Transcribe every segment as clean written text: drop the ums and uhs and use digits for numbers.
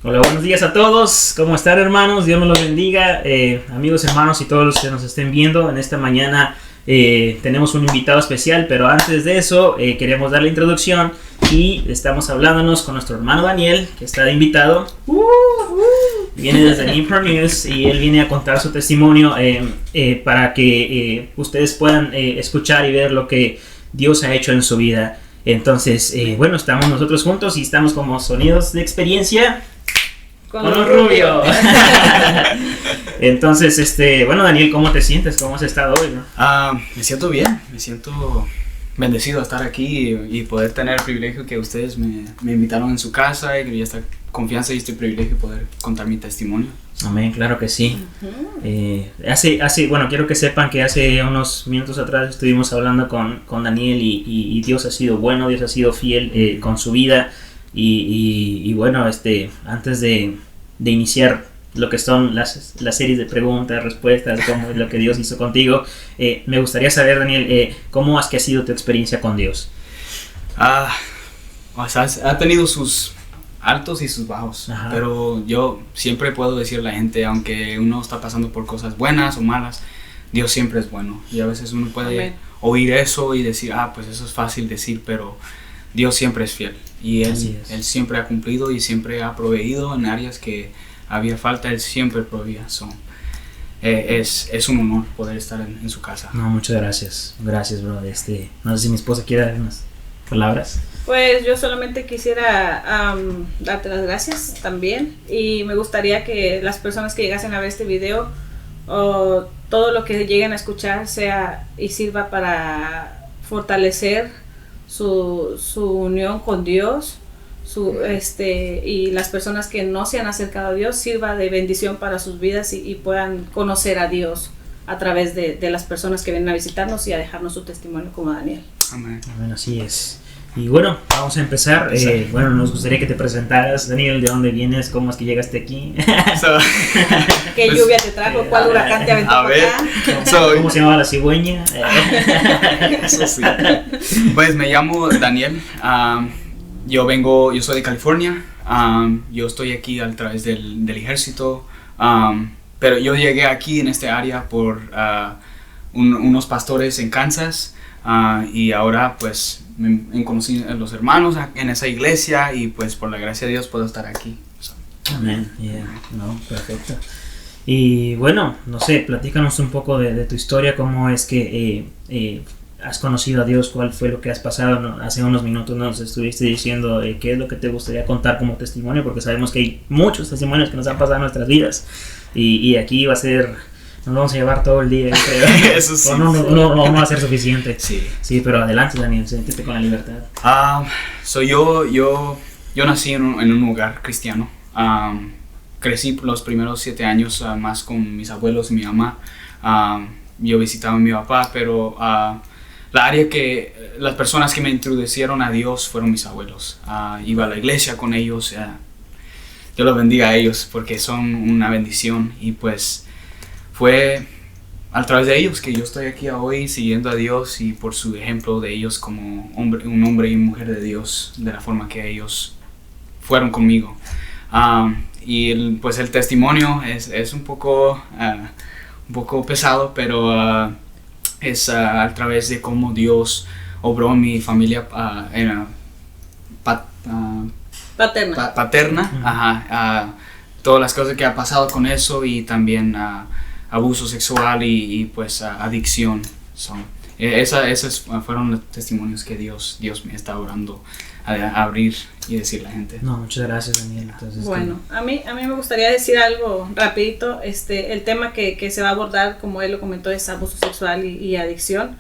Hola, buenos días a todos. ¿Cómo están, hermanos? Dios nos los bendiga. Amigos, hermanos y todos los que nos estén viendo en esta mañana, tenemos un invitado especial, pero antes de eso queremos dar la introducción y estamos hablándonos con nuestro hermano Daniel, que está de invitado. Viene desde Newport News y él viene a contar su testimonio para que ustedes puedan escuchar y ver lo que Dios ha hecho en su vida. Entonces, bueno, estamos nosotros juntos y estamos como sonidos de experiencia con los Rubio. Entonces, bueno, Daniel, ¿cómo te sientes? ¿Cómo has estado hoy, no? Me siento bien, me siento bendecido de estar aquí y poder tener el privilegio que ustedes me invitaron en su casa y esta confianza y este privilegio de poder contar mi testimonio. Amén, claro que sí. Bueno, quiero que sepan que hace unos minutos atrás estuvimos hablando con Daniel y Dios ha sido bueno, Dios ha sido fiel con su vida y bueno, antes de iniciar lo que son las series de preguntas, respuestas, como lo que Dios hizo contigo, me gustaría saber, Daniel, ¿cómo has que ha sido tu experiencia con Dios? Ha tenido sus altos y sus bajos. Ajá. Pero yo siempre puedo decirle a la gente, aunque uno está pasando por cosas buenas o malas, Dios siempre es bueno. Y a veces uno puede oír eso y decir, pues eso es fácil decir, pero Dios siempre es fiel. Y Él siempre ha cumplido y siempre ha proveído en áreas que había falta, Él siempre proveía. Es un honor poder estar en su casa. No, muchas gracias. Gracias, bro. No sé si mi esposa quiere dar unas palabras. Pues yo solamente quisiera darte las gracias también, y me gustaría que las personas que llegasen a ver este video o todo lo que lleguen a escuchar sea y sirva para fortalecer su unión con Dios, y las personas que no se han acercado a Dios sirva de bendición para sus vidas y puedan conocer a Dios a través de las personas que vienen a visitarnos y a dejarnos su testimonio como Daniel. Amén. Amén, así es. Y bueno, vamos a empezar. Bueno, nos gustaría que te presentaras, Daniel, de dónde vienes, cómo es que llegaste aquí. ¿Qué lluvia te trajo? ¿Cuál huracán te aventó por acá? ¿Cómo se llamaba la cigüeña? Eso sí. Pues me llamo Daniel. Yo soy de California. Yo estoy aquí a través del ejército. Pero yo llegué aquí en esta área por unos pastores en Kansas. Y ahora pues me conocí a los hermanos en esa iglesia y pues por la gracia de Dios puedo estar aquí. Amén. Perfecto. Y bueno, no sé, platícanos un poco de tu historia, cómo es que has conocido a Dios, cuál fue lo que has pasado, ¿no? Hace unos minutos nos estuviste diciendo qué es lo que te gustaría contar como testimonio, porque sabemos que hay muchos testimonios que nos han pasado en nuestras vidas y aquí va a ser... Nos vamos a llevar todo el día, creo. Eso sí. No vamos a ser suficiente. Sí, pero adelante, Daniel, siéntete con la libertad. Yo nací en un hogar cristiano. Crecí los primeros 7 años más con mis abuelos y mi mamá. Yo visitaba a mi papá, pero las personas que me introducieron a Dios fueron mis abuelos. Iba a la iglesia con ellos. Dios los bendiga a ellos porque son una bendición y pues fue a través de ellos que yo estoy aquí hoy siguiendo a Dios y por su ejemplo de ellos como un hombre y mujer de Dios, de la forma que ellos fueron conmigo. Y el testimonio es un poco pesado, pero es a través de cómo Dios obró en mi familia paterna. Todas las cosas que ha pasado con eso y también abuso sexual y pues adicción. Esos fueron los testimonios que Dios me está orando a abrir y decirle a la gente. No, muchas gracias, Daniel. Entonces, bueno, a mí me gustaría decir algo rapidito. El tema que se va a abordar, como él lo comentó, es abuso sexual y adicción.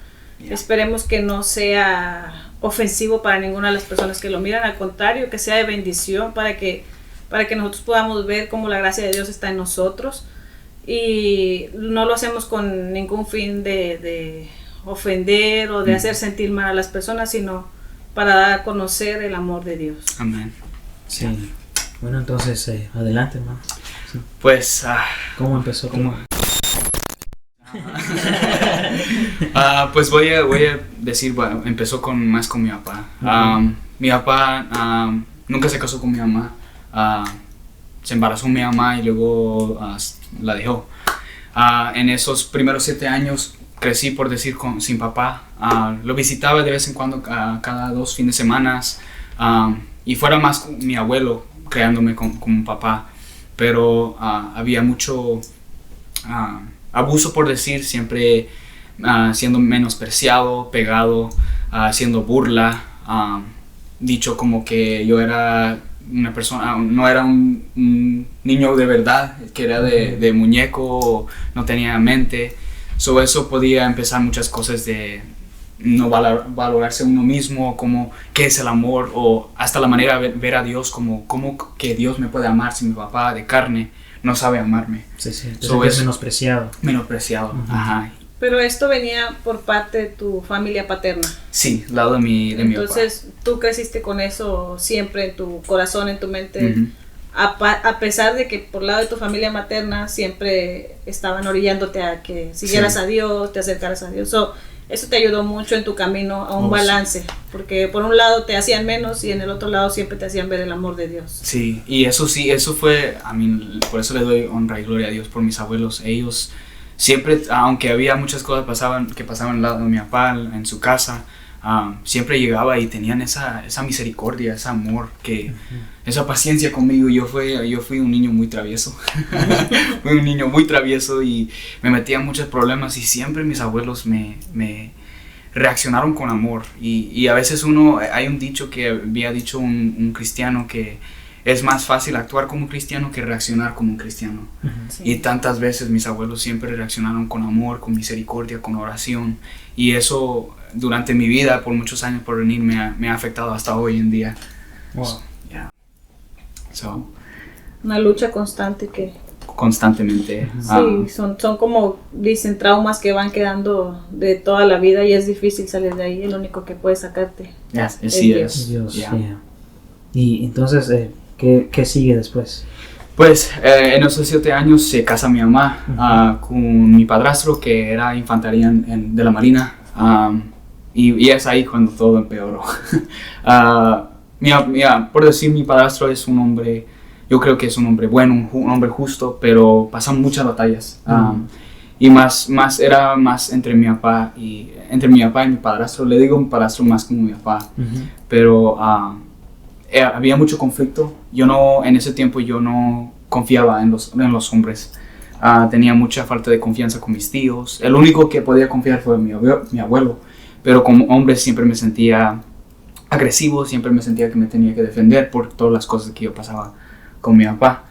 Esperemos que no sea ofensivo para ninguna de las personas que lo miran, al contrario, que sea de bendición para que nosotros podamos ver cómo la gracia de Dios está en nosotros. Y no lo hacemos con ningún fin de ofender o de hacer sentir mal a las personas, sino para dar a conocer el amor de Dios. Amén. Sí. Bueno, entonces, adelante, hermano. Sí. Pues, ¿cómo empezó? Pues voy a decir, bueno, empezó más con mi papá. Mi papá nunca se casó con mi mamá. se embarazó mi mamá y luego la dejó. En esos primeros 7 años crecí, por decir, sin papá. Lo visitaba de vez en cuando, cada 2 fines de semana, y fuera más mi abuelo creándome como un papá, pero había mucho abuso, por decir, siempre siendo menospreciado, pegado, haciendo burla, dicho como que yo era una persona, no era un niño de verdad, que era de muñeco, no tenía mente. Eso podía empezar muchas cosas de no valorarse uno mismo, como qué es el amor, o hasta la manera de ver a Dios, como que Dios me puede amar si mi papá de carne no sabe amarme. Sí, es menospreciado. Menospreciado, ajá. Pero esto venía por parte de tu familia paterna. Sí, al lado de mi papá. Entonces, tú creciste con eso siempre en tu corazón, en tu mente, a pesar de que por lado de tu familia materna siempre estaban orillándote a que siguieras a Dios, te acercaras a Dios. Eso te ayudó mucho en tu camino a un balance, porque por un lado te hacían menos y en el otro lado siempre te hacían ver el amor de Dios. Sí, y eso fue, por eso le doy honra y gloria a Dios por mis abuelos. Ellos siempre, aunque había muchas cosas que pasaban al lado de mi papá en su casa, siempre llegaba y tenían esa misericordia, ese amor, esa paciencia conmigo. Yo fui un niño muy travieso. Fui un niño muy travieso y me metía en muchos problemas, y siempre mis abuelos me reaccionaron con amor. Y a veces hay un dicho que había dicho un cristiano, que es más fácil actuar como un cristiano que reaccionar como un cristiano. Sí. Y tantas veces mis abuelos siempre reaccionaron con amor, con misericordia, con oración. Y eso durante mi vida, por muchos años por venir, me ha afectado hasta hoy en día. Wow. Una lucha constante que... Constantemente. Sí, son como dicen, traumas que van quedando de toda la vida, y es difícil salir de ahí. El único que puede sacarte es Dios. Y entonces, ¿qué sigue después? Pues en esos 7 años se casa mi mamá con mi padrastro, que era infantería de la Marina, y es ahí cuando todo empeoró. Por decir, mi padrastro es un hombre, yo creo que es un hombre bueno, un hombre justo, pero pasan muchas batallas. Y era más entre mi papá y mi padrastro. Le digo mi padrastro más como mi papá, pero había mucho conflicto. En ese tiempo yo no confiaba en los hombres. Tenía mucha falta de confianza con mis tíos. El único que podía confiar fue mi abuelo, pero como hombre siempre me sentía agresivo, siempre me sentía que me tenía que defender por todas las cosas que yo pasaba con mi papá.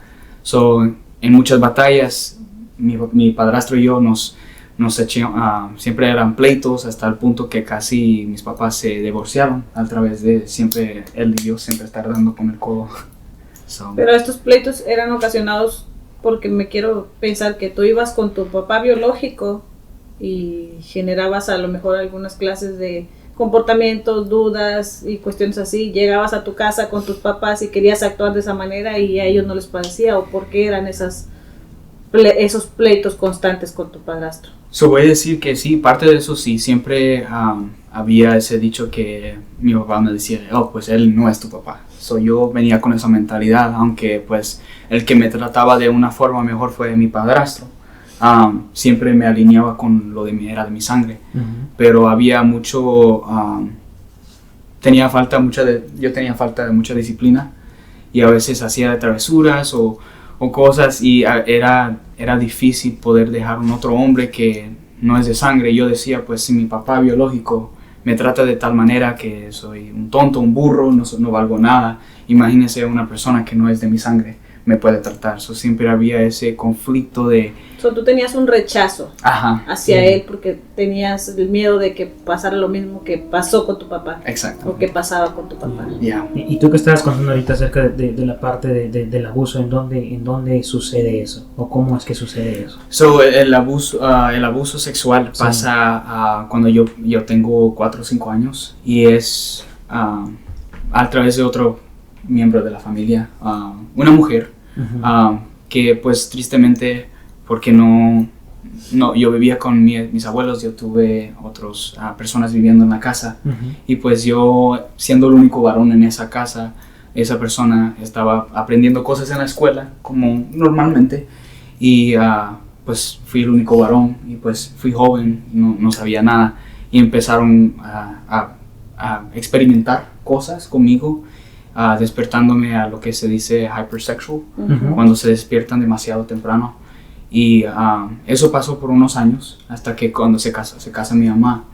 En muchas batallas mi padrastro y yo nos siempre eran pleitos, hasta el punto que casi mis papás se divorciaron a través de siempre él y yo siempre estar dando con el codo. Pero estos pleitos eran ocasionados porque me quiero pensar que tú ibas con tu papá biológico y generabas a lo mejor algunas clases de comportamientos, dudas y cuestiones así. Llegabas a tu casa con tus papás y querías actuar de esa manera y a ellos no les parecía, o por qué eran esos pleitos constantes con tu padrastro. Voy a decir que sí, parte de eso sí, siempre había ese dicho que mi papá me decía, pues él no es tu papá. Yo venía con esa mentalidad, aunque pues el que me trataba de una forma mejor fue mi padrastro. Siempre me alineaba con lo era de mi sangre, pero había mucho, yo tenía falta de mucha disciplina, y a veces hacía travesuras o cosas, y era difícil poder dejar un otro hombre que no es de sangre. Yo decía, pues si mi papá biológico me trata de tal manera que soy un tonto, un burro, no valgo nada, imagínese una persona que no es de mi sangre me puede tratar. Siempre había ese conflicto de... Tú tenías un rechazo hacia él porque tenías el miedo de que pasara lo mismo que pasó con tu papá. Exacto. O que pasaba con tu papá. Yeah. Y tú que estabas contando ahorita acerca de la parte del abuso, ¿en dónde sucede eso? ¿O cómo es que sucede eso? El abuso sexual pasa cuando yo tengo 4 o 5 años, y es a través de otro miembro de la familia, una mujer, que pues tristemente, porque yo vivía con mis abuelos, yo tuve otras personas viviendo en la casa, y pues yo, siendo el único varón en esa casa, esa persona estaba aprendiendo cosas en la escuela, como normalmente, y pues fui el único varón, y pues fui joven, no sabía nada, y empezaron a experimentar cosas conmigo, despertándome a lo que se dice hypersexual, cuando se despiertan demasiado temprano. Y eso pasó por unos años, hasta que cuando se casa mi mamá.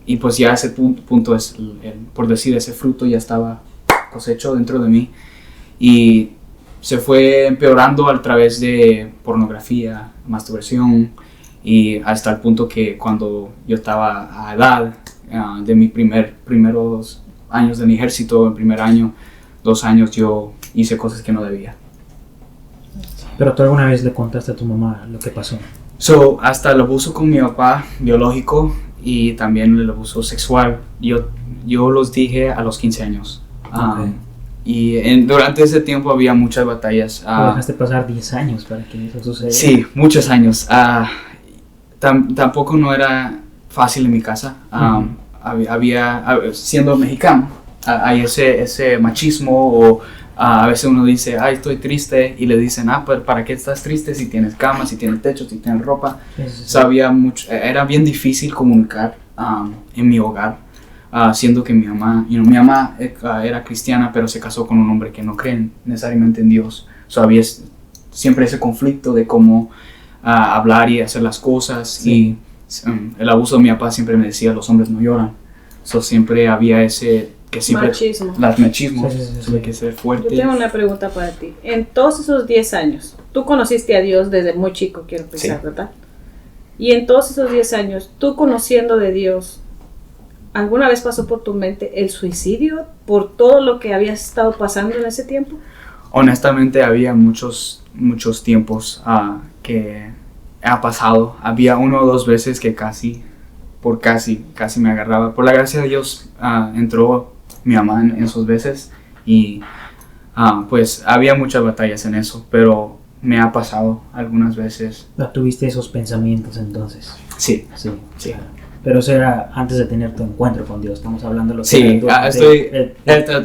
Y pues ya ese punto es, por decir, ese fruto ya estaba cosecho dentro de mí. Y se fue empeorando a través de pornografía, masturbación, y hasta el punto que cuando yo estaba a edad de mis primeros años de mi ejército, el primer año, 2 años, yo hice cosas que no debía. Pero tú alguna vez le contaste a tu mamá lo que pasó. Hasta el abuso con mi papá biológico y también el abuso sexual, yo los dije a los 15 años. Okay. Y durante ese tiempo había muchas batallas. Dejaste pasar 10 años para que eso sucediera. Sí, muchos años. Tampoco no era fácil en mi casa. Siendo mexicano, hay ese machismo, o a veces uno dice, ay, estoy triste, y le dicen, pero ¿para qué estás triste si tienes cama, si tienes techo, si tienes ropa? Sí. Era bien difícil comunicar en mi hogar, siendo que mi mamá era cristiana, pero se casó con un hombre que no cree necesariamente en Dios. Había siempre ese conflicto de cómo hablar y hacer las cosas. Sí. Y el abuso de mi papá siempre me decía, los hombres no lloran. Siempre había ese que siempre machismo. Tuve que ser fuerte. Yo tengo una pregunta para ti. En todos esos 10 años, tú conociste a Dios desde muy chico, quiero pensar, sí, ¿verdad? Y en todos esos 10 años, tú conociendo de Dios, ¿alguna vez pasó por tu mente el suicidio por todo lo que habías estado pasando en ese tiempo? Honestamente, había muchos tiempos que ha pasado. Había 1 o 2 veces que casi me agarraba. Por la gracia de Dios entró mi mamá en esos veces, y pues había muchas batallas en eso, pero me ha pasado algunas veces. ¿Tuviste esos pensamientos entonces? Sí. Pero eso era antes de tener tu encuentro con Dios, estamos hablando de lo que... Sí,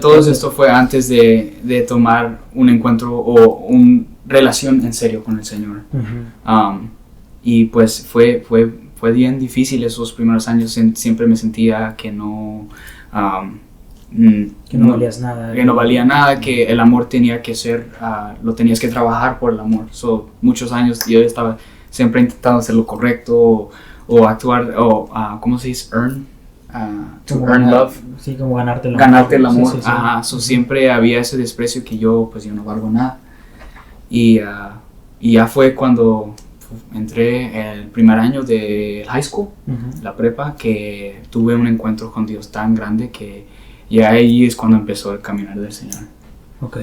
todo esto fue antes de tomar un encuentro o una relación en serio con el Señor. Y pues fue bien difícil esos primeros años. Siempre me sentía que no valías nada. Que no valía nada, que el amor tenía que ser, lo tenías que trabajar por el amor. Muchos años yo estaba siempre intentando hacer lo correcto, o actuar, o ¿cómo se dice? Earn love. Sí, como ganarte el amor. Sí. Siempre había ese desprecio que yo no valgo nada. Y ya fue cuando entré el primer año de high school, la prepa, que tuve un encuentro con Dios tan grande que ya ahí es cuando empezó el caminar del Señor. Ok.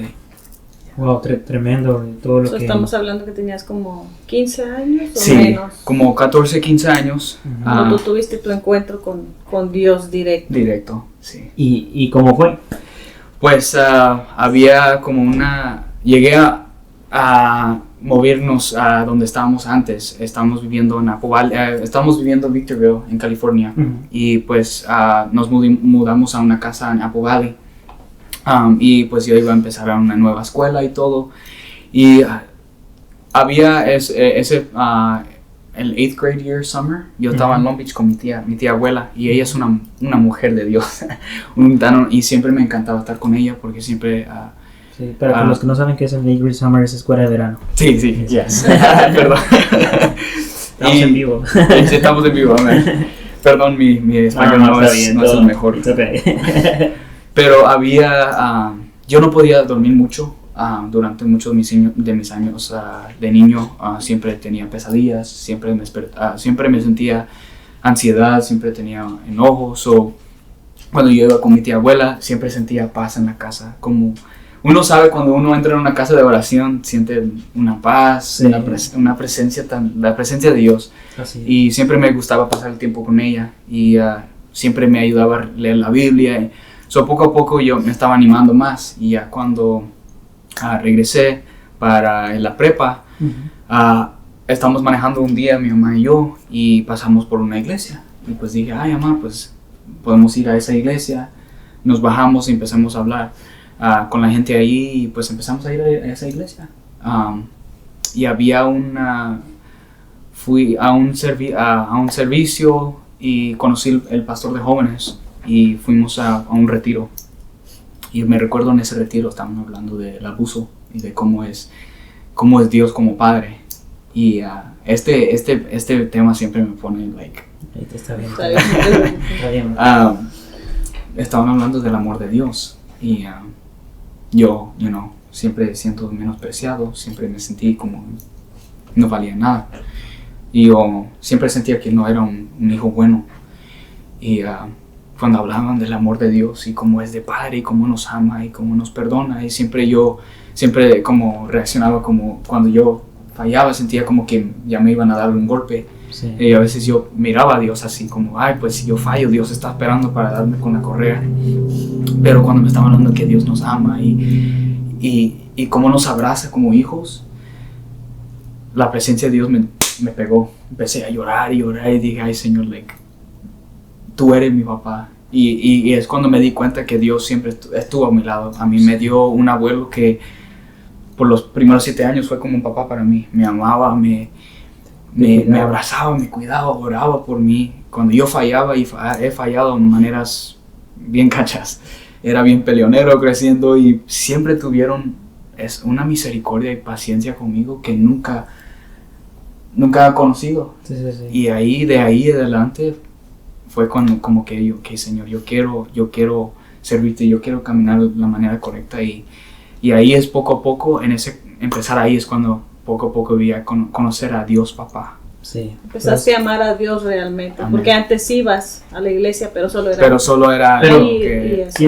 Wow, tremendo todo lo que... Estamos hablando que tenías como 15 años o sí, menos. Como 14, 15 años. Cuando tú tuviste tu encuentro con Dios directo. Directo, sí. ¿Y cómo fue? Pues había como llegué a movernos a donde estábamos antes. Estábamos viviendo en Victorville, en California. Y pues nos mudamos a una casa en Apple Valley. Y pues yo iba a empezar a una nueva escuela y todo. Y había el 8th grade year summer. Yo estaba en Long Beach con mi tía abuela. Y ella es una mujer de Dios. Y siempre me encantaba estar con ella porque siempre... sí, pero para los que no saben qué es el 8th grade summer, es escuela de verano. Sí, yes. Perdón. Estamos en vivo. Sí, estamos en vivo. Perdón, mi español no es el mejor. Okay. Pero yo no podía dormir mucho durante muchos de mis años de niño. Siempre tenía pesadillas, siempre me sentía ansiedad, siempre tenía enojos. Cuando yo iba con mi tía abuela, siempre sentía paz en la casa. Como uno sabe, cuando uno entra en una casa de oración, siente una paz, sí, la presencia de Dios. Y siempre me gustaba pasar el tiempo con ella, y siempre me ayudaba a leer la Biblia. Poco a poco yo me estaba animando más, y ya cuando regresé para la prepa, estábamos manejando un día mi mamá y yo, y pasamos por una iglesia, y pues dije, ay mamá, pues podemos ir a esa iglesia. Nos bajamos y empezamos a hablar. con la gente ahí y pues empezamos a ir a esa iglesia. Y había fui a un servicio y conocí el pastor de jóvenes y fuimos a un retiro. Y me recuerdo en ese retiro estaban hablando del abuso y de cómo es Dios como padre. Y este tema siempre me pone Está bien. Está bien. Estaban hablando del amor de Dios y yo, siempre siento menospreciado, siempre me sentí como no valía nada y yo siempre sentía que no era un hijo bueno. Y cuando hablaban del amor de Dios y cómo es de padre y cómo nos ama y cómo nos perdona, y siempre como reaccionaba como cuando yo fallaba, sentía como que ya me iban a dar un golpe. Sí. Y a veces yo miraba a Dios así como, pues si yo fallo, Dios está esperando para darme con la correa. Pero cuando me estaban hablando que Dios nos ama y cómo nos abraza como hijos, la presencia de Dios me pegó. Empecé a llorar y dije, ay Señor, tú eres mi papá. Y es cuando me di cuenta que Dios siempre estuvo a mi lado. A mí me dio un abuelo que por los primeros 7 años fue como un papá para mí. Me amaba, me abrazaba, me cuidaba, oraba por mí. Cuando yo fallaba, y he fallado de maneras bien cachas, era bien peleonero creciendo y siempre tuvieron una misericordia y paciencia conmigo que nunca he conocido. Sí. Y de ahí adelante fue cuando como que yo, Señor, yo quiero servirte, yo quiero caminar de la manera correcta y ahí es poco a poco, empezar ahí es cuando poco a poco vi a conocer a Dios papá. Sí. Empezaste a amar a Dios realmente. Amén. Porque antes ibas a la iglesia, pero solo era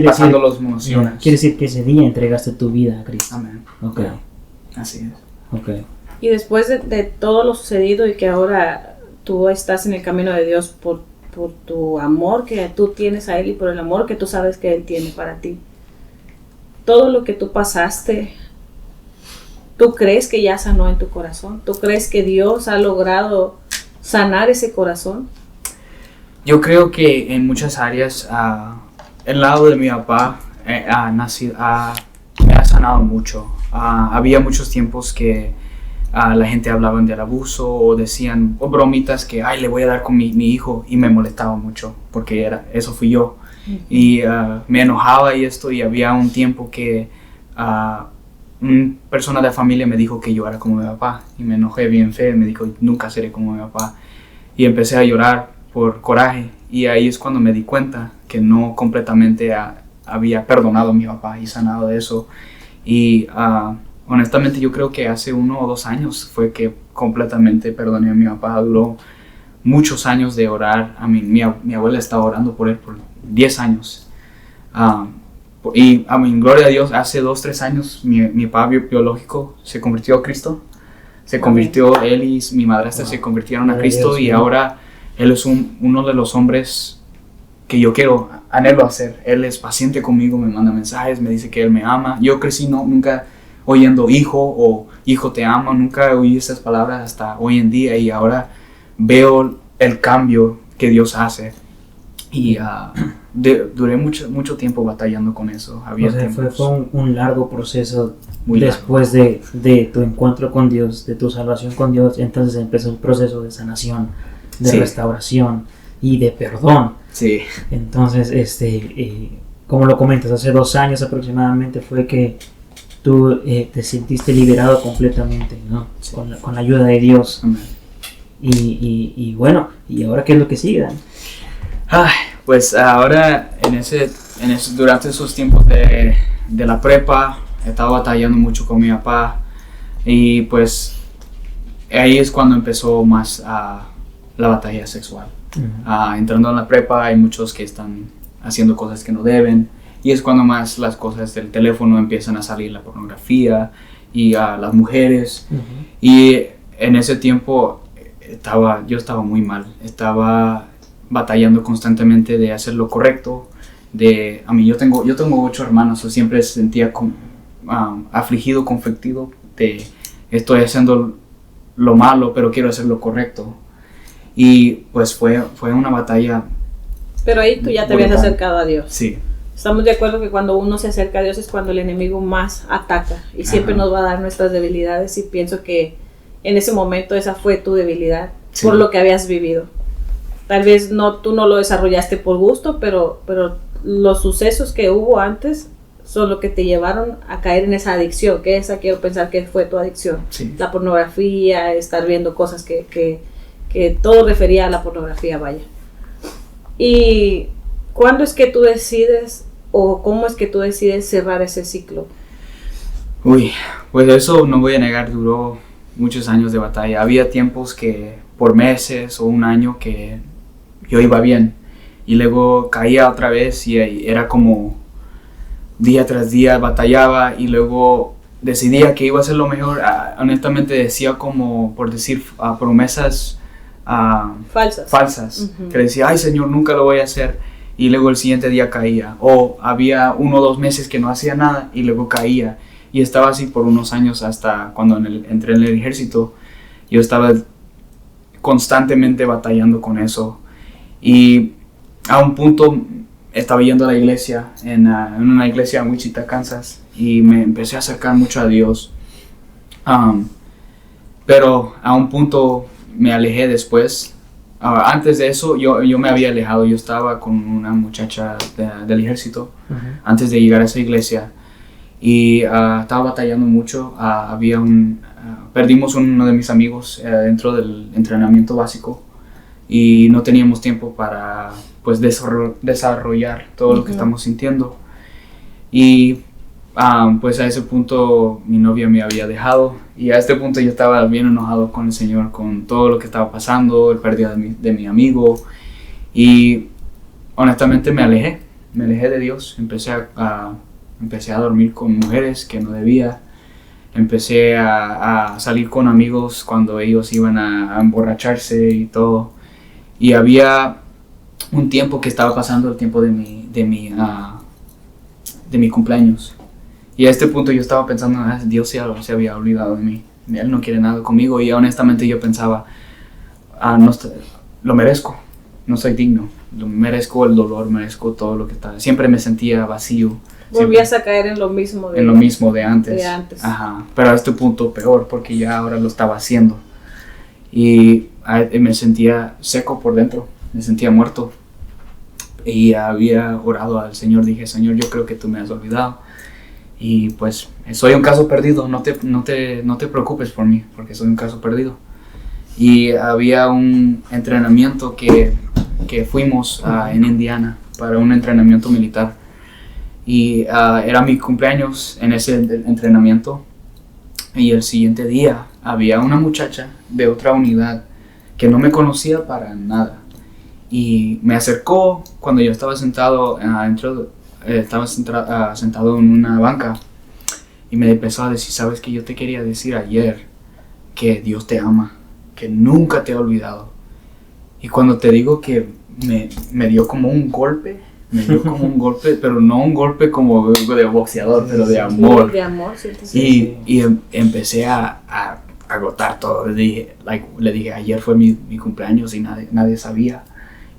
pasando los emociones. Quiere decir que ese día entregaste tu vida a Cristo. Amén. Ok. Así es. Ok. Y después de todo lo sucedido y que ahora tú estás en el camino de Dios por tu amor que tú tienes a Él y por el amor que tú sabes que Él tiene para ti. Todo lo que tú pasaste, ¿tú crees que ya sanó en tu corazón? ¿Tú crees que Dios ha logrado sanar ese corazón? Yo creo que en muchas áreas, el lado de mi papá me ha sanado mucho. Había muchos tiempos que la gente hablaba del abuso o decían bromitas que le voy a dar con mi hijo, y me molestaba mucho porque eso fui yo. Y me enojaba y había un tiempo que una persona de la familia me dijo que yo era como mi papá y me enojé bien feo, me dijo nunca seré como mi papá y empecé a llorar por coraje, y ahí es cuando me di cuenta que no completamente había perdonado a mi papá y sanado de eso. Y honestamente yo creo que hace 1 o 2 años fue que completamente perdoné a mi papá. Duró muchos años de orar. Mi abuela estaba orando por él por 10 años. Y gloria a Dios, hace 2-3 años mi papá biológico se convirtió a Cristo. Se convirtió, él y mi madrastra se convirtieron a Cristo, y ahora él es uno de los hombres que yo anhelo hacer. Él es paciente conmigo, me manda mensajes, me dice que él me ama. Yo crecí nunca oyendo hijo o hijo te amo, nunca oí esas palabras hasta hoy en día, y ahora veo el cambio que Dios hace. Y duré mucho tiempo batallando con eso. Fue un largo proceso. Muy después de tu encuentro con Dios, de tu salvación con Dios, entonces empezó un proceso de sanación, de restauración y de perdón. Sí. Entonces, como lo comentas, hace 2 años aproximadamente fue que tú te sentiste liberado completamente, ¿no? Sí. Con la ayuda de Dios. Amén. Y bueno, ¿y ahora qué es lo que sigue? Pues ahora durante esos tiempos de la prepa estaba batallando mucho con mi papá, y pues ahí es cuando empezó más la batalla sexual. Entrando en la prepa hay muchos que están haciendo cosas que no deben, y es cuando más las cosas del teléfono empiezan a salir, la pornografía y las mujeres. Y en ese tiempo yo estaba muy mal, estaba batallando constantemente de hacer lo correcto. Yo tengo 8 hermanos, yo siempre sentía afligido, conflictido de estoy haciendo lo malo, pero quiero hacer lo correcto. Y pues fue una batalla. Pero ahí tú ya te habías acercado a Dios. Sí. Estamos de acuerdo que cuando uno se acerca a Dios es cuando el enemigo más ataca y siempre nos va a dar nuestras debilidades, y pienso que en ese momento esa fue tu debilidad, por lo que habías vivido. Tal vez tú no lo desarrollaste por gusto, pero los sucesos que hubo antes son lo que te llevaron a caer en esa adicción, que esa quiero pensar que fue tu adicción. Sí. La pornografía, estar viendo cosas que todo refería a la pornografía, vaya. ¿Y cuándo es que tú decides o cómo es que tú decides cerrar ese ciclo? Uy, pues eso no voy a negar, duró muchos años de batalla. Había tiempos que por meses o un año que yo iba bien y luego caía otra vez y era como día tras día batallaba y luego decidía que iba a hacer lo mejor. Honestamente decía como, por decir, promesas falsas. Que decía, ay Señor, nunca lo voy a hacer, y luego el siguiente día caía, o había 1 o 2 meses que no hacía nada y luego caía, y estaba así por unos años hasta cuando entré en el ejército. Yo estaba constantemente batallando con eso, y a un punto estaba yendo a la iglesia, en una iglesia en Wichita, Kansas, y me empecé a acercar mucho a Dios, pero a un punto me alejé después. Antes de eso yo me había alejado. Yo estaba con una muchacha del ejército antes de llegar a esa iglesia, y estaba batallando mucho. Perdimos uno de mis amigos dentro del entrenamiento básico, y no teníamos tiempo para pues desarrollar todo lo que estamos sintiendo, y pues a ese punto mi novia me había dejado, y a este punto yo estaba bien enojado con el Señor, con todo lo que estaba pasando, el pérdida de mi amigo, y honestamente me alejé de Dios. Empecé a dormir con mujeres que no debía, empecé a salir con amigos cuando ellos iban a emborracharse y todo, y había un tiempo que estaba pasando, el tiempo de mi cumpleaños. Y a este punto yo estaba pensando, Dios se había olvidado de mí, Él no quiere nada conmigo, y honestamente yo pensaba, lo merezco, no soy digno, merezco el dolor, merezco todo lo que está. Siempre me sentía vacío. Volvías a caer en lo mismo de antes. Ajá. Pero a este punto peor, porque ya ahora lo estaba haciendo, y me sentía seco por dentro, me sentía muerto, y había orado al Señor. Dije, Señor, yo creo que tú me has olvidado, y pues soy un caso perdido, no te preocupes por mí, porque soy un caso perdido. Y había un entrenamiento que fuimos en Indiana para un entrenamiento militar, y era mi cumpleaños en ese entrenamiento, y el siguiente día había una muchacha de otra unidad que no me conocía para nada, y me acercó cuando yo estaba sentado sentado en una banca, y me empezó a decir, sabes que yo te quería decir ayer que Dios te ama, que nunca te ha olvidado. Y cuando te digo que me dio como un golpe, pero no un golpe como de boxeador, pero de amor. De amor, sí. Y empecé a agotar todo. Le dije, ayer fue mi cumpleaños y nadie sabía.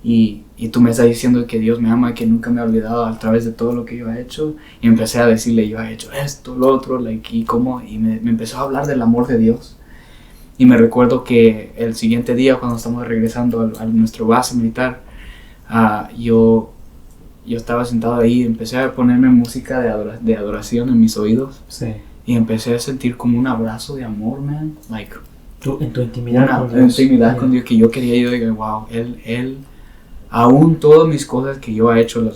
Y tú me estás diciendo que Dios me ama, que nunca me ha olvidado a través de todo lo que yo he hecho. Y empecé a decirle, yo he hecho esto, lo otro, y me empezó a hablar del amor de Dios. Y me recuerdo que el siguiente día, cuando estamos regresando a nuestro base militar, yo estaba sentado ahí y empecé a ponerme música de adoración en mis oídos. Sí. Y empecé a sentir como un abrazo de amor, man. En tu intimidad con Dios. En intimidad con Dios, que yo quería. Yo digo, wow, Él, aún todas mis cosas que yo he hecho,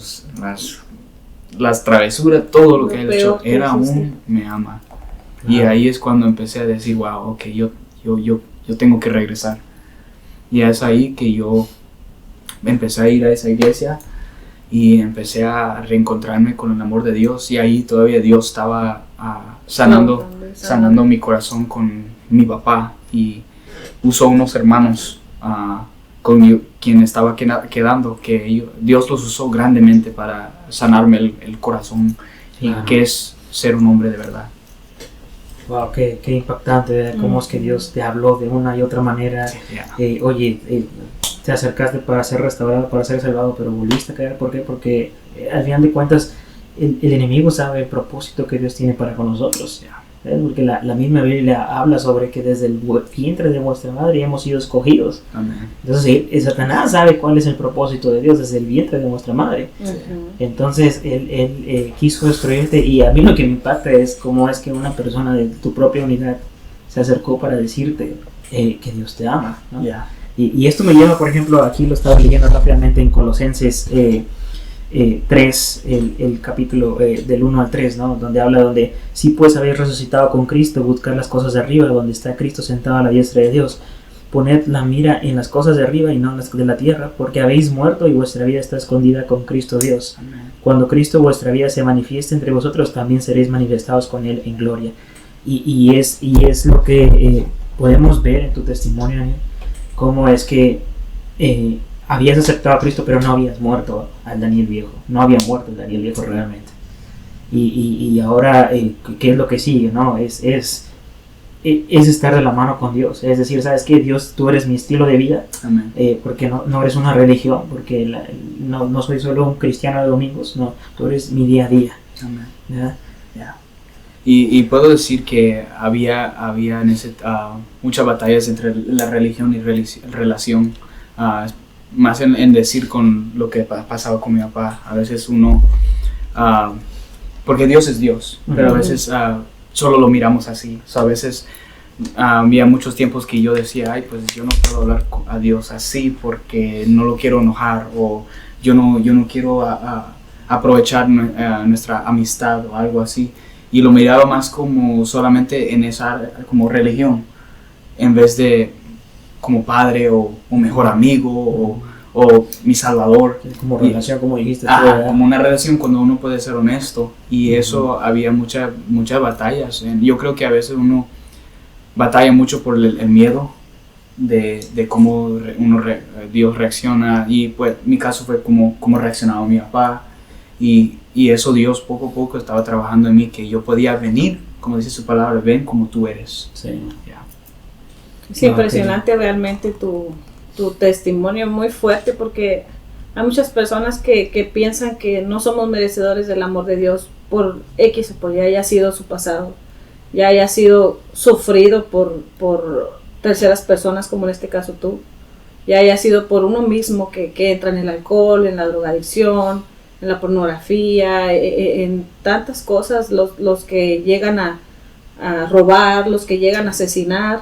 las travesuras, todo lo que Él ha hecho, Él aún me ama. Y ahí es cuando empecé a decir, wow, ok, yo tengo que regresar. Y es ahí que yo empecé a ir a esa iglesia y empecé a reencontrarme con el amor de Dios, y ahí todavía Dios estaba sanando mi corazón con mi papá, y usó unos hermanos con quien estaba quedando, que Dios los usó grandemente para sanarme el corazón, y que es ser un hombre de verdad. Wow, qué impactante, ¿verdad? Cómo es que Dios te habló de una y otra manera. Sí, yeah. Oye, te acercaste para ser restaurado, para ser salvado, pero volviste a caer. ¿Por qué? Porque al final de cuentas el enemigo sabe el propósito que Dios tiene para con nosotros. Porque la misma Biblia habla sobre que desde el vientre de vuestra madre hemos sido escogidos. Amén. Entonces Satanás sabe cuál es el propósito de Dios desde el vientre de vuestra madre. Entonces él quiso destruirte, y a mí lo que me impacta es cómo es que una persona de tu propia unidad se acercó para decirte que Dios te ama, ¿no? Y esto me lleva, por ejemplo, aquí lo estaba leyendo rápidamente en Colosenses 3, el capítulo del 1 al 3, ¿no? Donde si pues habéis resucitado con Cristo, buscar las cosas de arriba, donde está Cristo sentado a la diestra de Dios. Poned la mira en las cosas de arriba y no en las de la tierra, porque habéis muerto y vuestra vida está escondida con Cristo Dios. Amén. Cuando Cristo vuestra vida se manifieste entre vosotros, también seréis manifestados con Él en gloria. Y es lo que podemos ver en tu testimonio, Daniel, cómo es que habías aceptado a Cristo, pero no habías muerto al Daniel viejo. No había muerto el Daniel viejo realmente. Y ahora, ¿qué es lo que sigue? ¿No? Es estar de la mano con Dios. Es decir, ¿sabes qué? Dios, tú eres mi estilo de vida. Amén. Porque no eres una religión, porque no soy solo un cristiano de domingos. No, tú eres mi día a día. Amén. ¿Verdad? Yeah. Y puedo decir que había muchas batallas entre la religión y relación. Más en decir con lo que pasaba con mi papá. A veces uno, porque Dios es Dios, pero a veces solo lo miramos así. O sea, a veces había muchos tiempos que yo decía, ay, pues yo no puedo hablar a Dios así porque no lo quiero enojar, o yo no quiero aprovechar nuestra amistad o algo así. Y lo miraba más como solamente en esa, como religión, en vez de como padre o mejor amigo o mi salvador. Como relación, como dijiste. Como una relación cuando uno puede ser honesto. Y eso había muchas batallas. Yo creo que a veces uno batalla mucho por el miedo de cómo Dios reacciona. Y pues mi caso fue cómo reaccionaba mi papá. Y eso Dios poco a poco estaba trabajando en mí, que yo podía venir, como dice su palabra, ven como tú eres. Sí. Es impresionante realmente tu testimonio, muy fuerte, porque hay muchas personas que piensan que no somos merecedores del amor de Dios por X o por ya haya sido su pasado, ya haya sido sufrido por terceras personas, como en este caso tú, ya haya sido por uno mismo que entra en el alcohol, en la drogadicción, en la pornografía, en tantas cosas, los que llegan a robar, los que llegan a asesinar,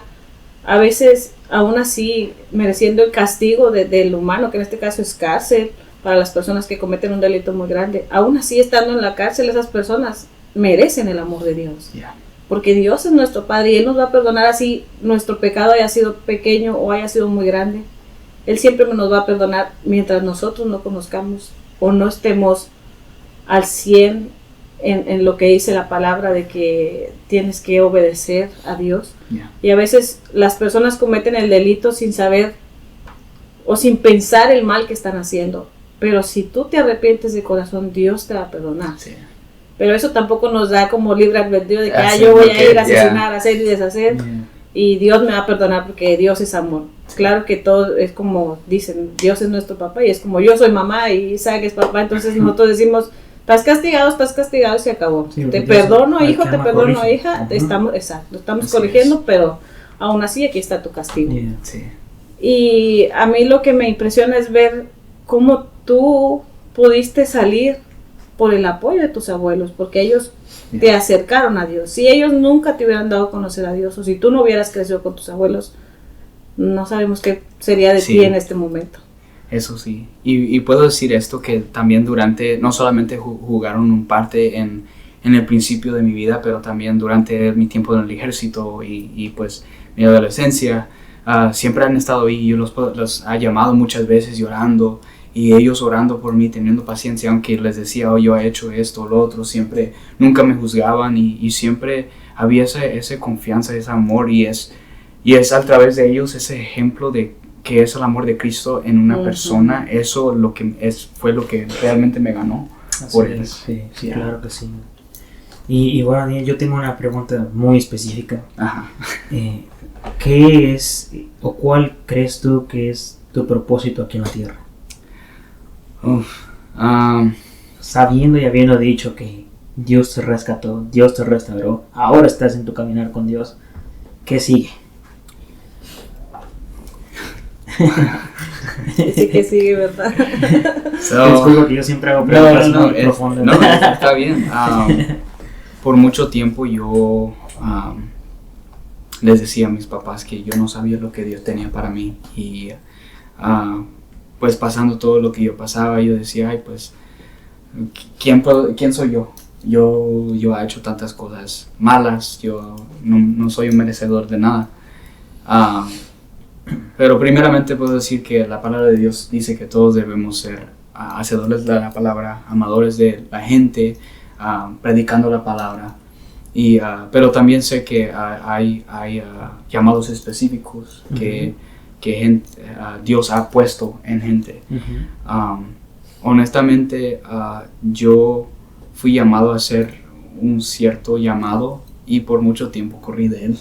a veces aún así mereciendo el castigo del humano, que en este caso es cárcel para las personas que cometen un delito muy grande. Aún así, estando en la cárcel, esas personas merecen el amor de Dios, porque Dios es nuestro Padre y Él nos va a perdonar, así nuestro pecado haya sido pequeño o haya sido muy grande. Él siempre nos va a perdonar mientras nosotros no conozcamos o no estemos al 100 en lo que dice la palabra de que tienes que obedecer a Dios. Y a veces las personas cometen el delito sin saber o sin pensar el mal que están haciendo, pero si tú te arrepientes de corazón, Dios te va a perdonar. Pero eso tampoco nos da como libre albedrío de que yo voy a ir a asesinar, hacer y deshacer, y Dios me va a perdonar porque Dios es amor. Claro que todo es como dicen, Dios es nuestro papá, y es como yo soy mamá y Isaac es papá, entonces nosotros decimos, estás castigado y se acabó. Te perdono, hijo, te perdono, hija, estamos corrigiendo, pero aún así aquí está tu castigo. Y a mí lo que me impresiona es ver cómo tú pudiste salir por el apoyo de tus abuelos, porque ellos te acercaron a Dios. Si ellos nunca te hubieran dado a conocer a Dios, o si tú no hubieras crecido con tus abuelos, no sabemos qué sería de ti en este momento. Eso sí, y puedo decir esto, que también no solamente jugaron un parte en el principio de mi vida, pero también durante mi tiempo en el ejército y pues mi adolescencia, siempre han estado ahí. Yo los he llamado muchas veces llorando, y ellos orando por mí, teniendo paciencia, aunque les decía, yo he hecho esto o lo otro, siempre, nunca me juzgaban, y siempre había esa confianza, ese amor, y es a través de ellos ese ejemplo de que es el amor de Cristo en una persona. Eso fue lo que realmente me ganó. Sí, claro que sí. Y bueno, Daniel, yo tengo una pregunta muy específica. ¿Qué es o cuál crees tú que es tu propósito aquí en la tierra? Um, Sabiendo y habiendo dicho que Dios te rescató, Dios te restauró, ahora estás en tu caminar con Dios, ¿qué sigue? Sí que sigue, ¿verdad? Disculpa que yo siempre hago preguntas muy profundas. No, está bien. Por mucho tiempo yo les decía a mis papás que yo no sabía lo que Dios tenía para mí. Y pues pasando todo lo que yo pasaba, yo decía, ay, pues, ¿quién soy yo? Yo he hecho tantas cosas malas, yo no soy un merecedor de nada. Pero primeramente puedo decir que la palabra de Dios dice que todos debemos ser hacedores de la palabra, amadores de la gente, predicando la palabra. Pero también sé que hay llamados específicos que Dios ha puesto en gente. Honestamente, yo fui llamado a hacer un cierto llamado y por mucho tiempo corrí de él.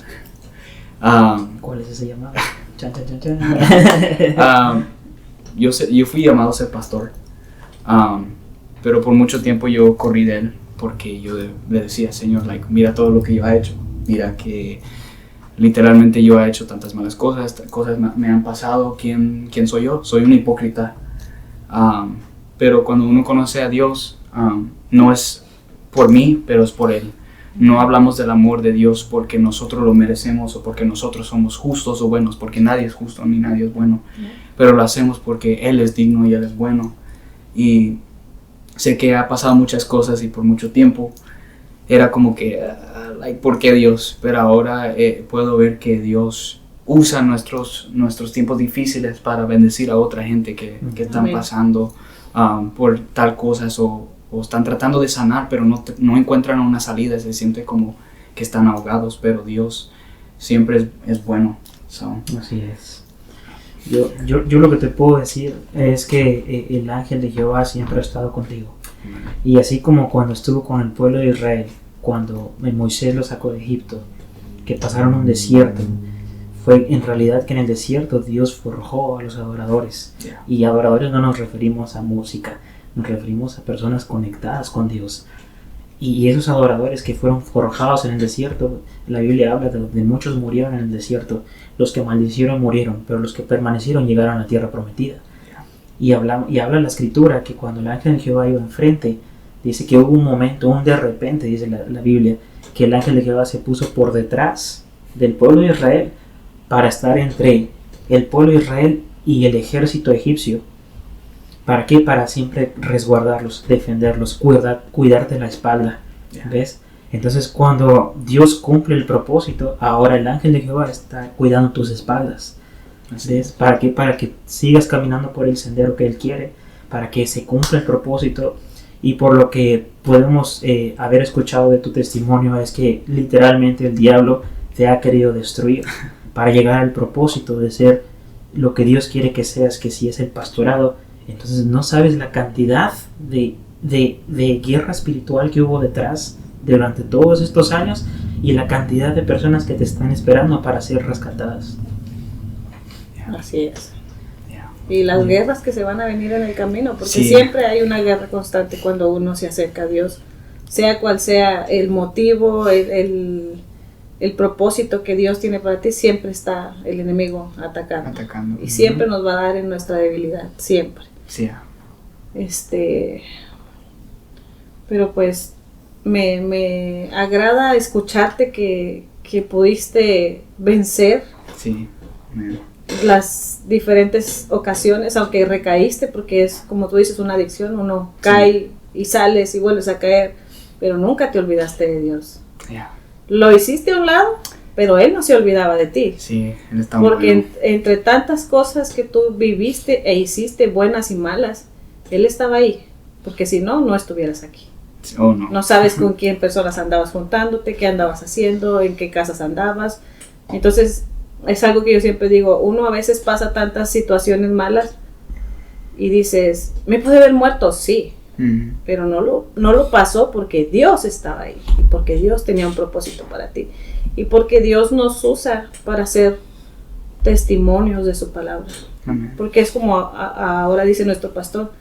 ¿Cuál es ese llamado? Chan, chan, chan, chan. Yo fui llamado a ser pastor, pero por mucho tiempo yo corrí de él porque yo le decía, Señor, mira todo lo que yo he hecho, mira que literalmente yo he hecho tantas malas cosas me han pasado, ¿quién soy yo? Soy un hipócrita. Pero cuando uno conoce a Dios, no es por mí, pero es por Él. No hablamos del amor de Dios porque nosotros lo merecemos o porque nosotros somos justos o buenos, porque nadie es justo ni nadie es bueno, pero lo hacemos porque Él es digno y Él es bueno. Y sé que ha pasado muchas cosas y por mucho tiempo era como que, ¿por qué Dios? Pero ahora puedo ver que Dios usa nuestros tiempos difíciles para bendecir a otra gente que están pasando por tal cosas o están tratando de sanar, pero no encuentran una salida, se siente como que están ahogados, pero Dios siempre es bueno. Así es. Yo lo que te puedo decir es que el ángel de Jehová siempre ha estado contigo. Y así como cuando estuvo con el pueblo de Israel, cuando Moisés lo sacó de Egipto, que pasaron un desierto, fue en realidad que en el desierto Dios forjó a los adoradores. Y adoradores no nos referimos a música, nos referimos a personas conectadas con Dios. Y esos adoradores que fueron forjados en el desierto, la Biblia habla de muchos murieron en el desierto. Los que maldicieron murieron, pero los que permanecieron llegaron a la tierra prometida. Y habla la escritura que cuando el ángel de Jehová iba enfrente, dice que hubo un momento, un de repente, dice la Biblia, que el ángel de Jehová se puso por detrás del pueblo de Israel para estar entre el pueblo de Israel y el ejército egipcio. ¿Para qué? Para siempre resguardarlos, defenderlos, cuidarte la espalda. ¿Ves? Entonces cuando Dios cumple el propósito, ahora el ángel de Jehová está cuidando tus espaldas. ¿Ves? ¿Para qué? Para que sigas caminando por el sendero que Él quiere, para que se cumpla el propósito. Y por lo que podemos haber escuchado de tu testimonio es que literalmente el diablo te ha querido destruir para llegar al propósito de ser lo que Dios quiere que seas, que si es el pastorado. Entonces no sabes la cantidad de guerra espiritual que hubo detrás durante todos estos años y la cantidad de personas que te están esperando para ser rescatadas. Así es. Y las guerras que se van a venir en el camino, porque Sí. siempre hay una guerra constante cuando uno se acerca a Dios, sea cual sea el motivo, el propósito que Dios tiene para ti, siempre está el enemigo atacando. Y siempre nos va a dar en nuestra debilidad, siempre. Sí. Pero pues me agrada escucharte que pudiste vencer Sí. las diferentes ocasiones, aunque recaíste, porque es como tú dices, una adicción, uno cae y sales y vuelves a caer, pero nunca te olvidaste de Dios. Yeah. Lo hiciste a un lado, pero Él no se olvidaba de ti. Sí, Él está Porque bueno. entre tantas cosas que tú viviste e hiciste, buenas y malas, Él estaba ahí, porque si no, no estuvieras aquí. Oh, no. No sabes con quién personas andabas juntándote, qué andabas haciendo, en qué casas andabas. Entonces, es algo que yo siempre digo, uno a veces pasa tantas situaciones malas y dices, ¿me pude haber muerto? Sí, pero no lo pasó porque Dios estaba ahí, y porque Dios tenía un propósito para ti, y porque Dios nos usa para hacer testimonios de su palabra. Amén. Porque es como ahora dice nuestro pastor,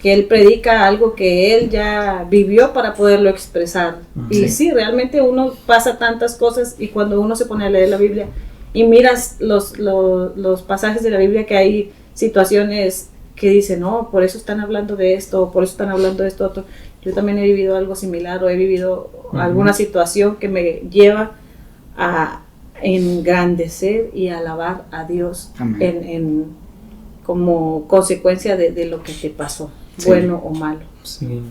que él predica algo que él ya vivió para poderlo expresar. Y sí, realmente uno pasa tantas cosas, y cuando uno se pone a leer la Biblia y miras los pasajes de la Biblia, que hay situaciones que dicen, no, por eso están hablando de esto, por eso están hablando de esto otro. Yo también he vivido algo similar, o he vivido alguna situación que me lleva a engrandecer y alabar a Dios como consecuencia de lo que te pasó, bueno o malo. Sí.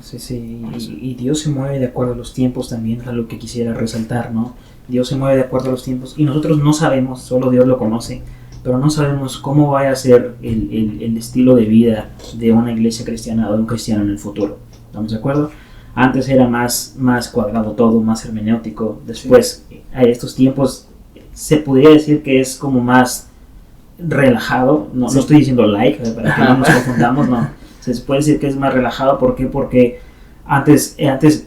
Y Dios se mueve de acuerdo a los tiempos también, es lo que quisiera resaltar, ¿no? Dios se mueve de acuerdo a los tiempos y nosotros no sabemos, solo Dios lo conoce, pero no sabemos cómo vaya a ser el estilo de vida de una iglesia cristiana o de un cristiano en el futuro. ¿Estamos de acuerdo? Antes era más cuadrado todo, más hermenéutico. Después, a estos tiempos, se podría decir que es como más relajado. No estoy diciendo para que no nos confundamos, no. Se puede decir que es más relajado. ¿Por qué? Porque antes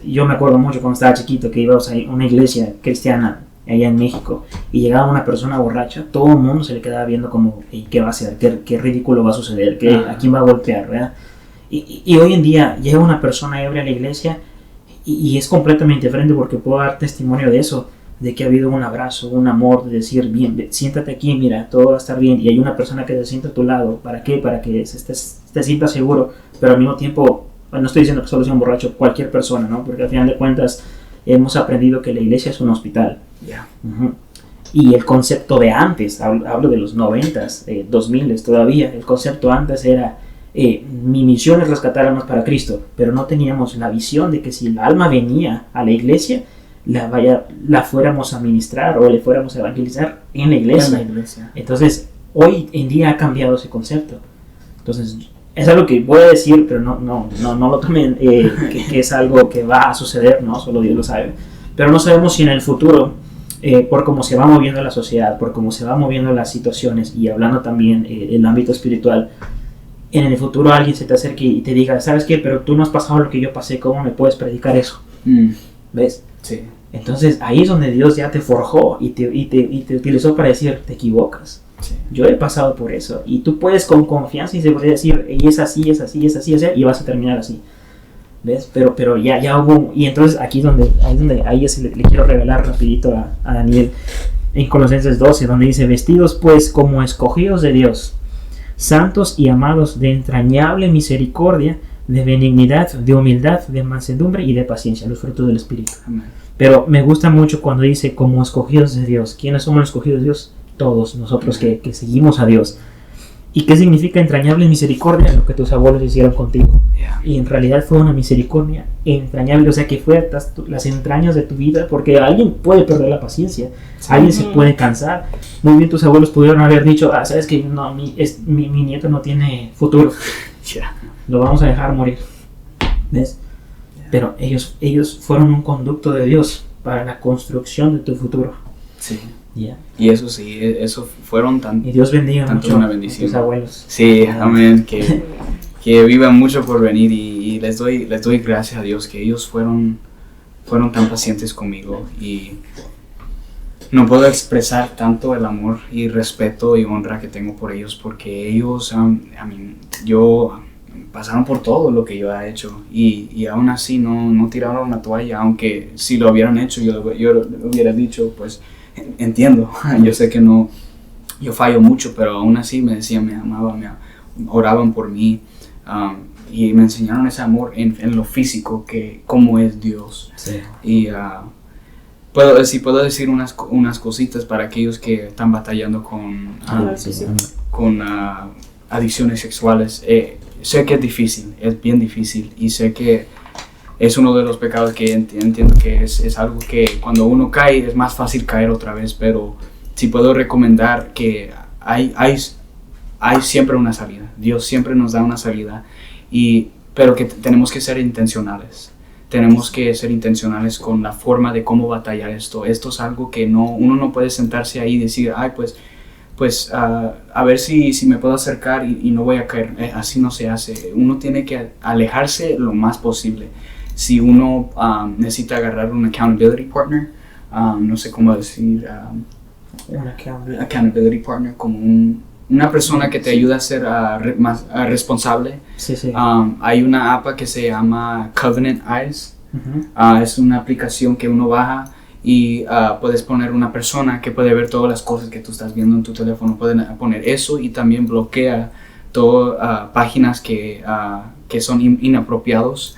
yo me acuerdo mucho cuando estaba chiquito que íbamos a una iglesia cristiana allá en México y llegaba una persona borracha, todo el mundo se le quedaba viendo como, ¿qué va a hacer? ¿Qué ridículo va a suceder? ¿A quién va a golpear? ¿Verdad? Y hoy en día llega una persona ebria a la iglesia y es completamente diferente, porque puedo dar testimonio de eso, de que ha habido un abrazo, un amor, de decir, bien, siéntate aquí, mira, todo va a estar bien, y hay una persona que se sienta a tu lado. ¿Para qué? Para que te sientas seguro, pero al mismo tiempo, no estoy diciendo que solo sea un borracho, cualquier persona, ¿no? Porque al final de cuentas hemos aprendido que la iglesia es un hospital. Y el concepto de antes, hablo de los 90s, 2000s todavía, el concepto antes era, mi misión es rescatar almas para Cristo, pero no teníamos la visión de que si el alma venía a la iglesia, la fuéramos a ministrar o le fuéramos a evangelizar en la iglesia. Entonces, hoy en día ha cambiado ese concepto. Entonces, es algo que voy a decir, pero no lo tomen que es algo que va a suceder, no, solo Dios lo sabe. Pero no sabemos si en el futuro, por cómo se va moviendo la sociedad, por cómo se va moviendo las situaciones, y hablando también el ámbito espiritual, en el futuro alguien se te acerque y te diga, ¿sabes qué? Pero tú no has pasado lo que yo pasé, ¿cómo me puedes predicar eso? ¿Ves? Sí. Entonces ahí es donde Dios ya te forjó y te utilizó para decir, te equivocas. Sí. Yo he pasado por eso, y tú puedes con confianza y seguridad decir, y es así, y vas a terminar así. ¿Ves? Pero ya hubo, y entonces ahí le quiero revelar rapidito a Daniel en Colosenses 12, donde dice, vestidos pues como escogidos de Dios, santos y amados, de entrañable misericordia, de benignidad, de humildad, de mansedumbre y de paciencia, los frutos del Espíritu. Amén. Pero me gusta mucho cuando dice como escogidos de Dios. ¿Quiénes somos los escogidos de Dios? Todos nosotros que seguimos a Dios. ¿Y qué significa entrañable misericordia? Lo que tus abuelos hicieron contigo. Y en realidad fue una misericordia entrañable, o sea que fue las entrañas de tu vida, porque alguien puede perder la paciencia, alguien se puede cansar. Muy bien, tus abuelos pudieron haber dicho, sabes que no, mi nieto no tiene futuro, lo vamos a dejar morir. ¿Ves? Pero ellos fueron un conducto de Dios para la construcción de tu futuro. Sí. Yeah. Y eso sí, eso fueron y Dios bendiga mucho una bendición. A tus abuelos. Sí, amén, que vivan mucho por venir, y les doy gracias a Dios que ellos fueron tan pacientes conmigo, y no puedo expresar tanto el amor y respeto y honra que tengo por ellos, porque ellos pasaron por todo lo que yo he hecho, y aún así no tiraron la toalla, aunque si lo hubieran hecho yo lo hubiera dicho, pues entiendo, yo sé que no, yo fallo mucho, pero aún así me decían, me amaban, oraban por mí, y me enseñaron ese amor en lo físico, que cómo es Dios. Sí. Y puedo decir unas cositas para aquellos que están batallando con adicciones sexuales. Sé que es difícil, es bien difícil, y sé que es uno de los pecados que entiendo que es algo que cuando uno cae es más fácil caer otra vez, pero sí puedo recomendar que hay siempre una salida. Dios siempre nos da una salida, pero que tenemos que ser intencionales. Tenemos que ser intencionales con la forma de cómo batallar esto. Esto es algo que uno no puede sentarse ahí y decir, pues a ver si me puedo acercar y no voy a caer. Así no se hace. Uno tiene que alejarse lo más posible. Si uno necesita agarrar un accountability partner, no sé cómo decir, accountability partner, como una persona que te ayuda a ser más responsable. Sí, sí. Hay una app que se llama Covenant Eyes. Es una aplicación que uno baja y puedes poner una persona que puede ver todas las cosas que tú estás viendo en tu teléfono. Pueden poner eso y también bloquea todas páginas que son inapropiados.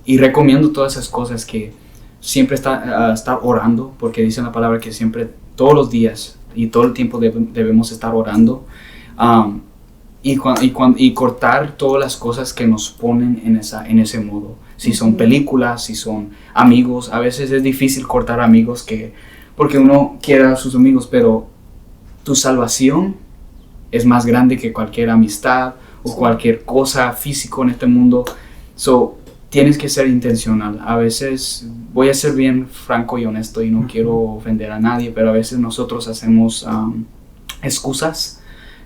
Y recomiendo todas esas cosas, que siempre estar orando, porque dice la palabra que siempre, todos los días y todo el tiempo debemos estar orando. Y cortar todas las cosas que nos ponen en ese modo. Si son películas, si son amigos. A veces es difícil cortar amigos porque uno quiere a sus amigos, pero tu salvación es más grande que cualquier amistad o cualquier cosa físico en este mundo. Tienes que ser intencional. A veces, voy a ser bien franco y honesto y no quiero ofender a nadie, pero a veces nosotros hacemos excusas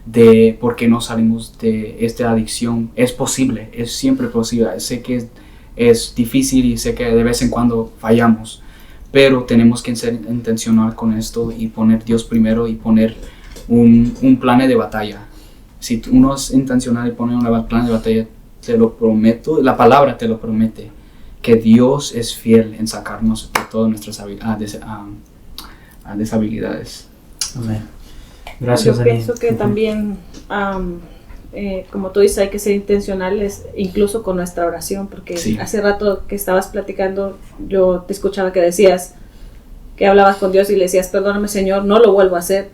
de por qué no salimos de esta adicción. Es posible, es siempre posible. Sé que es difícil y sé que de vez en cuando fallamos, pero tenemos que ser intencional con esto y poner Dios primero y poner un plan de batalla. Si uno es intencional y pone un plan de batalla, te lo prometo, la palabra te lo promete, que Dios es fiel en sacarnos de todas nuestras deshabilidades. Amén. Gracias. Yo pienso que también, como tú dices, hay que ser intencionales incluso con nuestra oración, porque sí. Hace rato que estabas platicando, yo te escuchaba que decías, que hablabas con Dios y le decías, perdóname Señor, no lo vuelvo a hacer.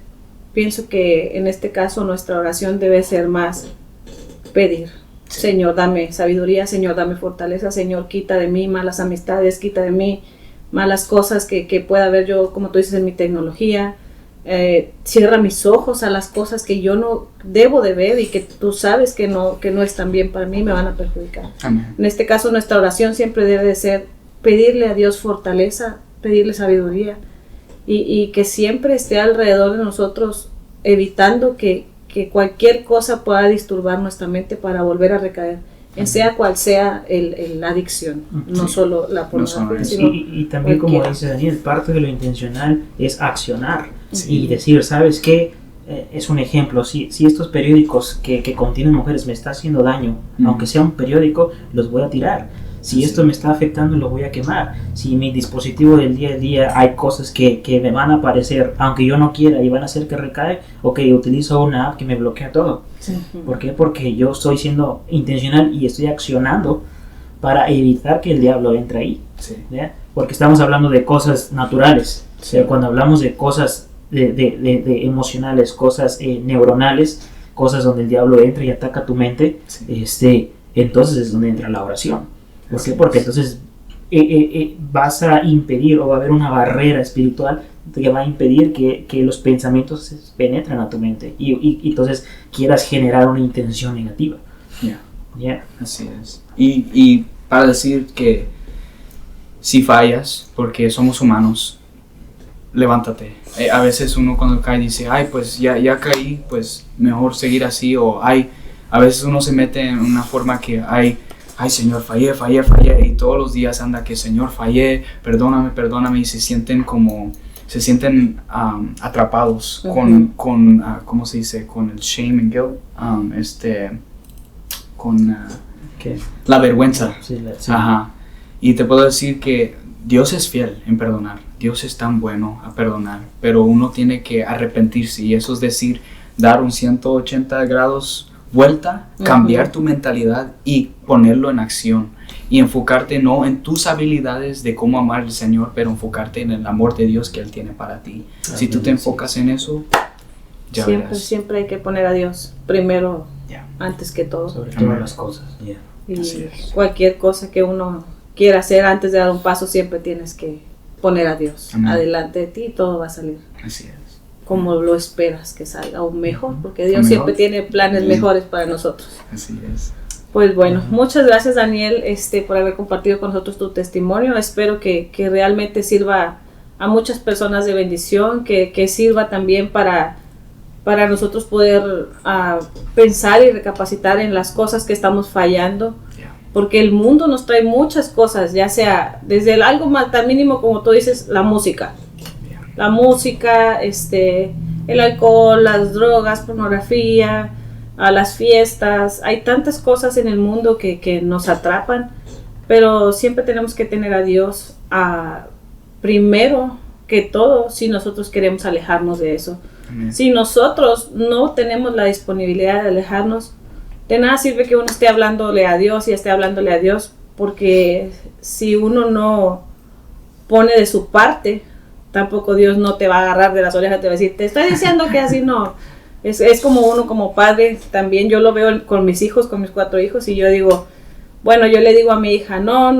Pienso que en este caso nuestra oración debe ser más pedir. Sí. Señor, dame sabiduría, Señor, dame fortaleza, Señor, quita de mí malas amistades, quita de mí malas cosas que pueda haber yo, como tú dices, en mi tecnología. Cierra mis ojos a las cosas que yo no debo de ver y que tú sabes que no están bien para mí, me van a perjudicar. Amén. En este caso nuestra oración siempre debe de ser pedirle a Dios fortaleza, pedirle sabiduría y que siempre esté alrededor de nosotros, evitando que cualquier cosa pueda disturbar nuestra mente para volver a recaer, en sea cual sea la adicción, no solo la pornografía, sino y también cualquiera. Como dice Daniel, parte de lo intencional es accionar, y decir, ¿sabes qué? Es un ejemplo, si estos periódicos que contienen mujeres me está haciendo daño, aunque sea un periódico, los voy a tirar. Si esto me está afectando, lo voy a quemar. Si en mi dispositivo del día a día hay cosas que me van a aparecer, aunque yo no quiera, y van a hacer que recae, ok, utilizo una app que me bloquea todo. Sí. ¿Por qué? Porque yo estoy siendo intencional y estoy accionando para evitar que el diablo entre ahí. Sí. ¿Ya? Porque estamos hablando de cosas naturales. Sí. Pero cuando hablamos de cosas de emocionales, cosas neuronales, cosas donde el diablo entra y ataca tu mente, sí. Entonces es donde entra la oración. ¿Por qué? Porque entonces vas a impedir, o va a haber una barrera espiritual que va a impedir que los pensamientos penetren a tu mente y entonces quieras generar una intención negativa. Yeah. Así es. Y para decir que si fallas, porque somos humanos, levántate. A veces uno cuando cae dice, ay, pues ya caí, pues mejor seguir así, o ay, a veces uno se mete en una forma que ay Señor, fallé, y todos los días anda que Señor, fallé, perdóname, y se sienten atrapados con ¿cómo se dice? Con el shame and guilt, con la vergüenza. Sí. Ajá. Y te puedo decir que Dios es fiel en perdonar, Dios es tan bueno a perdonar, pero uno tiene que arrepentirse, y eso es decir, dar un 180 grados vuelta, cambiar tu mentalidad y ponerlo en acción y enfocarte no en tus habilidades de cómo amar al Señor, pero enfocarte en el amor de Dios que Él tiene para ti. Si tú te enfocas en eso, ya verás. Siempre hay que poner a Dios primero, antes que todo. Sobre todas las cosas. Y cualquier cosa que uno quiera hacer antes de dar un paso, siempre tienes que poner a Dios adelante de ti y todo va a salir. Así es. Como lo esperas que salga, o mejor, porque Dios siempre tiene planes mejores para nosotros. Así es. Pues bueno, muchas gracias Daniel por haber compartido con nosotros tu testimonio. Espero que realmente sirva a muchas personas de bendición, que sirva también para nosotros poder pensar y recapacitar en las cosas que estamos fallando, porque el mundo nos trae muchas cosas, ya sea desde algo más tan mínimo como tú dices, la música. la música, el alcohol, las drogas, pornografía, a las fiestas. Hay tantas cosas en el mundo que nos atrapan, pero siempre tenemos que tener a Dios primero que todo si nosotros queremos alejarnos de eso. Amén. Si nosotros no tenemos la disponibilidad de alejarnos, de nada sirve que uno esté hablándole a Dios y esté hablándole a Dios, porque si uno no pone de su parte, tampoco Dios no te va a agarrar de las orejas, te va a decir, te estoy diciendo que así no. Es como uno como padre, también yo lo veo con mis hijos, con mis 4 hijos, y yo digo, bueno, yo le digo a mi hija, no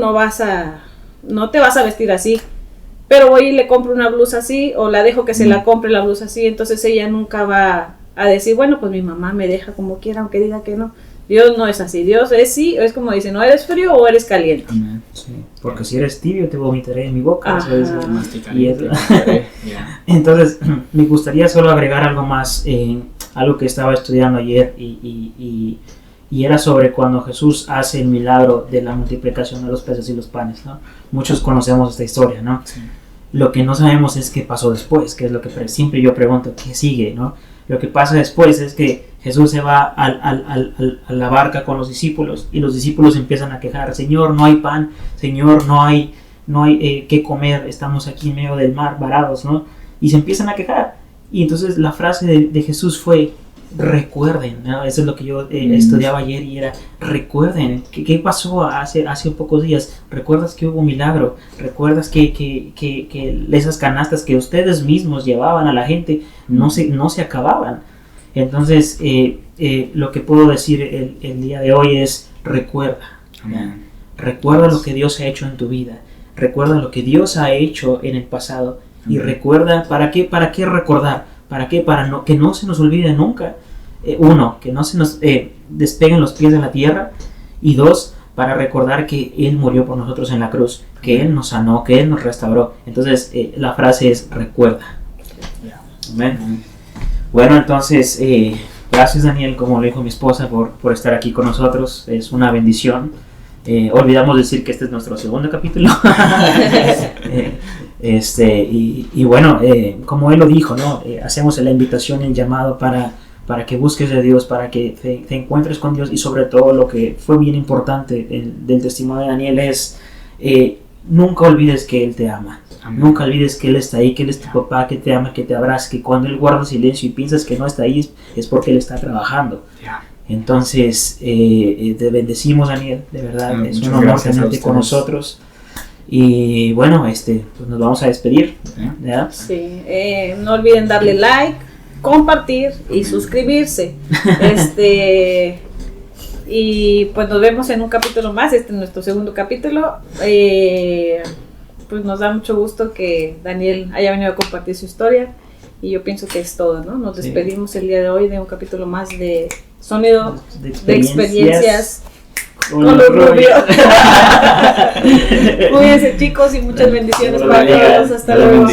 te vas a vestir así, pero voy y le compro una blusa así, o la dejo que se la compre la blusa así, entonces ella nunca va a decir, bueno, pues mi mamá me deja como quiera, aunque diga que no. Dios no es así, Dios es sí, es como dice, no eres frío o eres caliente. Amén. Sí, porque si eres tibio te vomitaré en mi boca. Ajá. Eso es, Te masticaré, y te masticaré. Yeah. entonces, me gustaría solo agregar algo más, algo que estaba estudiando ayer y era sobre cuando Jesús hace el milagro de la multiplicación de los peces y los panes, ¿no? Muchos conocemos esta historia, ¿no? Sí. Lo que no sabemos es qué pasó después, que es lo que siempre yo pregunto, ¿qué sigue, no? Lo que pasa después es que Jesús se va a la barca con los discípulos y los discípulos empiezan a quejar, Señor, no hay pan, Señor, no hay qué comer, estamos aquí en medio del mar varados, ¿no? Y se empiezan a quejar. Y entonces la frase de Jesús fue, recuerden, ¿no? Eso es lo que yo estudiaba ayer y era, recuerden, ¿qué pasó hace pocos días? ¿Recuerdas que hubo un milagro? ¿Recuerdas que esas canastas que ustedes mismos llevaban a la gente no se acababan? Entonces, lo que puedo decir el día de hoy es, recuerda. Amén. Recuerda lo que Dios ha hecho en tu vida. Recuerda lo que Dios ha hecho en el pasado. Y recuerda, ¿para qué recordar? ¿Para qué? Que no se nos olvide nunca. Uno, que no se nos despeguen los pies de la tierra. Y 2, para recordar que Él murió por nosotros en la cruz. Que Él nos sanó, que Él nos restauró. Entonces, la frase es, recuerda. Amén. Bueno, entonces, gracias Daniel, como lo dijo mi esposa, por estar aquí con nosotros. Es una bendición. Olvidamos decir que este es nuestro segundo capítulo. Y bueno, como él lo dijo, ¿no? Hacemos la invitación, el llamado para que busques a Dios, para que te encuentres con Dios, y sobre todo lo que fue bien importante del testimonio de Daniel es nunca olvides que Él te ama. Amén. Nunca olvides que Él está ahí, que Él es tu papá, que te ama, que te abraza, que cuando Él guarda silencio y piensas que no está ahí es porque Él está trabajando. Entonces, te bendecimos, Daniel, de verdad, es un honor tenerte con nosotros. Y bueno, pues nos vamos a despedir, ¿ya? Sí, no olviden darle like, compartir y suscribirse. Y pues nos vemos en un capítulo más. Este es nuestro segundo capítulo. Pues nos da mucho gusto que Daniel haya venido a compartir su historia. Y yo pienso que es todo, ¿no? Nos despedimos el día de hoy de un capítulo más de Sonido de Experiencias con los rubios. Cuídense, chicos, y muchas bendiciones para todos. Hasta luego.